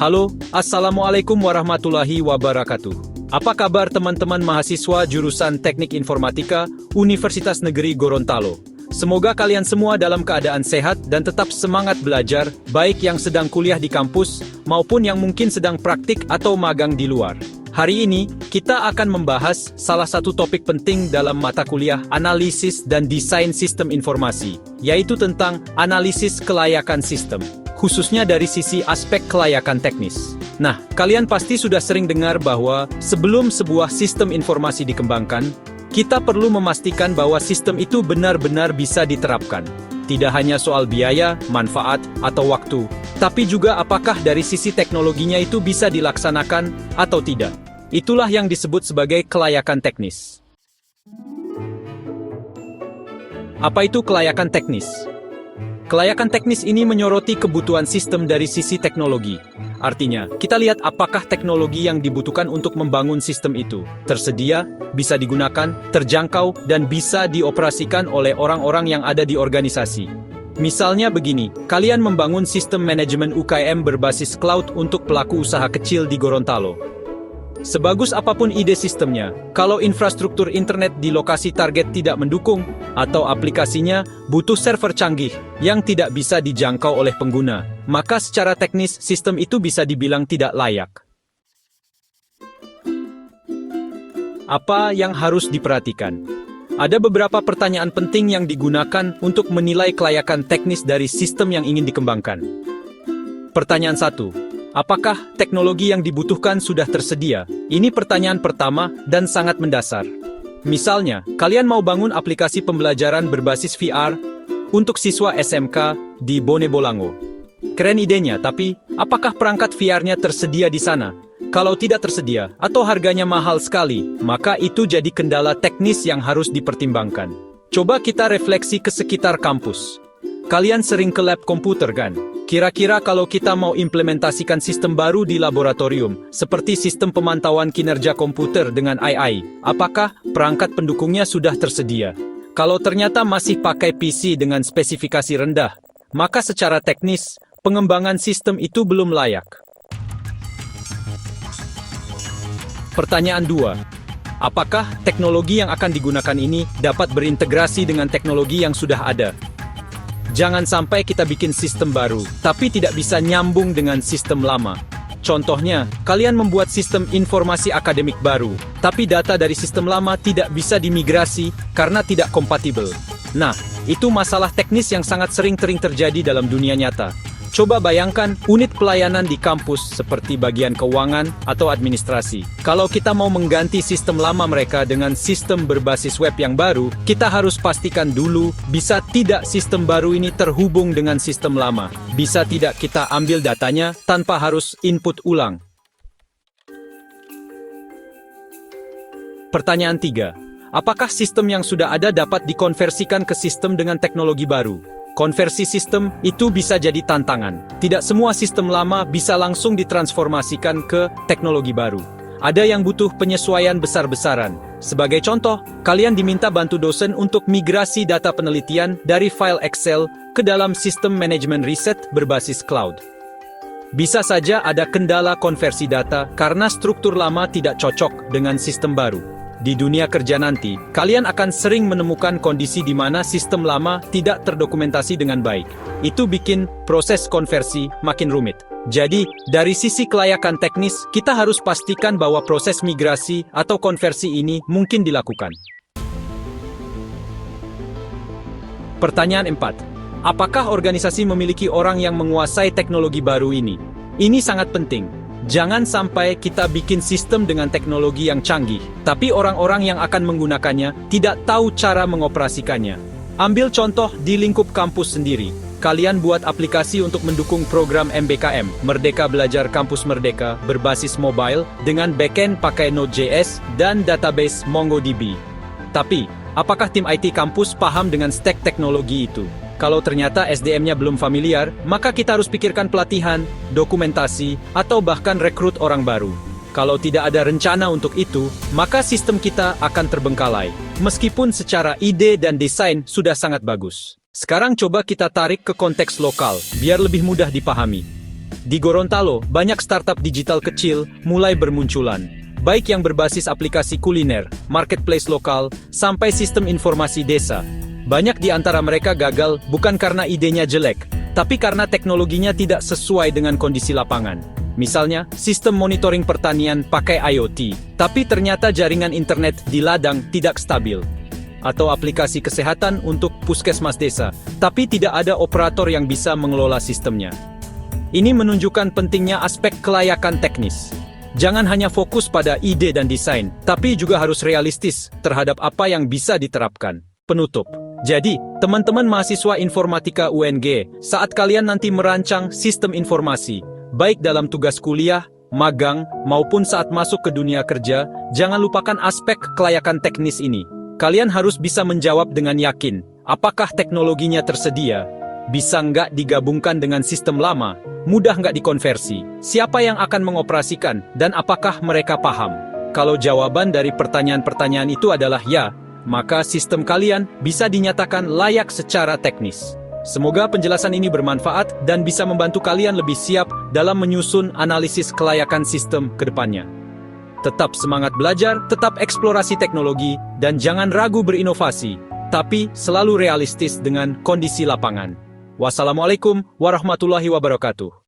Halo, Assalamualaikum warahmatullahi wabarakatuh. Apa kabar teman-teman mahasiswa jurusan Teknik Informatika, Universitas Negeri Gorontalo? Semoga kalian semua dalam keadaan sehat dan tetap semangat belajar, baik yang sedang kuliah di kampus, maupun yang mungkin sedang praktik atau magang di luar. Hari ini, kita akan membahas salah satu topik penting dalam mata kuliah Analisis dan Desain Sistem Informasi, yaitu tentang analisis kelayakan sistem, khususnya dari sisi aspek kelayakan teknis. Nah, kalian pasti sudah sering dengar bahwa sebelum sebuah sistem informasi dikembangkan, kita perlu memastikan bahwa sistem itu benar-benar bisa diterapkan. Tidak hanya soal biaya, manfaat, atau waktu, tapi juga apakah dari sisi teknologinya itu bisa dilaksanakan atau tidak. Itulah yang disebut sebagai kelayakan teknis. Apa itu kelayakan teknis? Kelayakan teknis ini menyoroti kebutuhan sistem dari sisi teknologi. Artinya, kita lihat apakah teknologi yang dibutuhkan untuk membangun sistem itu tersedia, bisa digunakan, terjangkau, dan bisa dioperasikan oleh orang-orang yang ada di organisasi. Misalnya begini, kalian membangun sistem manajemen UKM berbasis cloud untuk pelaku usaha kecil di Gorontalo. Sebagus apapun ide sistemnya, kalau infrastruktur internet di lokasi target tidak mendukung, atau aplikasinya butuh server canggih yang tidak bisa dijangkau oleh pengguna, maka secara teknis sistem itu bisa dibilang tidak layak. Apa yang harus diperhatikan? Ada beberapa pertanyaan penting yang digunakan untuk menilai kelayakan teknis dari sistem yang ingin dikembangkan. Pertanyaan 1. Apakah teknologi yang dibutuhkan sudah tersedia? Ini pertanyaan pertama dan sangat mendasar. Misalnya, kalian mau bangun aplikasi pembelajaran berbasis VR untuk siswa SMK di Bone Bolango. Keren idenya, tapi apakah perangkat VR-nya tersedia di sana? Kalau tidak tersedia, atau harganya mahal sekali, maka itu jadi kendala teknis yang harus dipertimbangkan. Coba kita refleksi ke sekitar kampus. Kalian sering ke lab komputer kan? Kira-kira kalau kita mau implementasikan sistem baru di laboratorium, seperti sistem pemantauan kinerja komputer dengan AI, apakah perangkat pendukungnya sudah tersedia? Kalau ternyata masih pakai PC dengan spesifikasi rendah, maka secara teknis, pengembangan sistem itu belum layak. Pertanyaan 2. Apakah teknologi yang akan digunakan ini dapat berintegrasi dengan teknologi yang sudah ada? Jangan sampai kita bikin sistem baru, tapi tidak bisa nyambung dengan sistem lama. Contohnya, kalian membuat sistem informasi akademik baru, tapi data dari sistem lama tidak bisa dimigrasi karena tidak kompatibel. Nah, itu masalah teknis yang sangat sering terjadi dalam dunia nyata. Coba bayangkan unit pelayanan di kampus seperti bagian keuangan atau administrasi. Kalau kita mau mengganti sistem lama mereka dengan sistem berbasis web yang baru, kita harus pastikan dulu bisa tidak sistem baru ini terhubung dengan sistem lama. Bisa tidak kita ambil datanya tanpa harus input ulang. Pertanyaan 3. Apakah sistem yang sudah ada dapat dikonversikan ke sistem dengan teknologi baru? Konversi sistem itu bisa jadi tantangan. Tidak semua sistem lama bisa langsung ditransformasikan ke teknologi baru. Ada yang butuh penyesuaian besar-besaran. Sebagai contoh, kalian diminta bantu dosen untuk migrasi data penelitian dari file Excel ke dalam sistem manajemen riset berbasis cloud. Bisa saja ada kendala konversi data karena struktur lama tidak cocok dengan sistem baru. Di dunia kerja nanti, kalian akan sering menemukan kondisi di mana sistem lama tidak terdokumentasi dengan baik. Itu bikin proses konversi makin rumit. Jadi, dari sisi kelayakan teknis, kita harus pastikan bahwa proses migrasi atau konversi ini mungkin dilakukan. Pertanyaan 4. Apakah organisasi memiliki orang yang menguasai teknologi baru ini? Ini sangat penting. Jangan sampai kita bikin sistem dengan teknologi yang canggih, tapi orang-orang yang akan menggunakannya tidak tahu cara mengoperasikannya. Ambil contoh di lingkup kampus sendiri. Kalian buat aplikasi untuk mendukung program MBKM, Merdeka Belajar Kampus Merdeka, berbasis mobile, dengan backend pakai Node.js dan database MongoDB. Tapi, apakah tim IT kampus paham dengan stack teknologi itu? Kalau ternyata SDM-nya belum familiar, maka kita harus pikirkan pelatihan, dokumentasi, atau bahkan rekrut orang baru. Kalau tidak ada rencana untuk itu, maka sistem kita akan terbengkalai. Meskipun secara ide dan desain sudah sangat bagus. Sekarang coba kita tarik ke konteks lokal, biar lebih mudah dipahami. Di Gorontalo, banyak startup digital kecil mulai bermunculan, baik yang berbasis aplikasi kuliner, marketplace lokal, sampai sistem informasi desa. Banyak di antara mereka gagal bukan karena idenya jelek, tapi karena teknologinya tidak sesuai dengan kondisi lapangan. Misalnya, sistem monitoring pertanian pakai IoT, tapi ternyata jaringan internet di ladang tidak stabil. Atau aplikasi kesehatan untuk puskesmas desa, tapi tidak ada operator yang bisa mengelola sistemnya. Ini menunjukkan pentingnya aspek kelayakan teknis. Jangan hanya fokus pada ide dan desain, tapi juga harus realistis terhadap apa yang bisa diterapkan. Penutup. Jadi, teman-teman mahasiswa informatika UNG, saat kalian nanti merancang sistem informasi, baik dalam tugas kuliah, magang, maupun saat masuk ke dunia kerja, jangan lupakan aspek kelayakan teknis ini. Kalian harus bisa menjawab dengan yakin, apakah teknologinya tersedia, bisa nggak digabungkan dengan sistem lama, mudah nggak dikonversi, siapa yang akan mengoperasikan, dan apakah mereka paham. Kalau jawaban dari pertanyaan-pertanyaan itu adalah ya, maka sistem kalian bisa dinyatakan layak secara teknis. Semoga penjelasan ini bermanfaat dan bisa membantu kalian lebih siap dalam menyusun analisis kelayakan sistem ke depannya. Tetap semangat belajar, tetap eksplorasi teknologi, dan jangan ragu berinovasi, tapi selalu realistis dengan kondisi lapangan. Wassalamualaikum warahmatullahi wabarakatuh.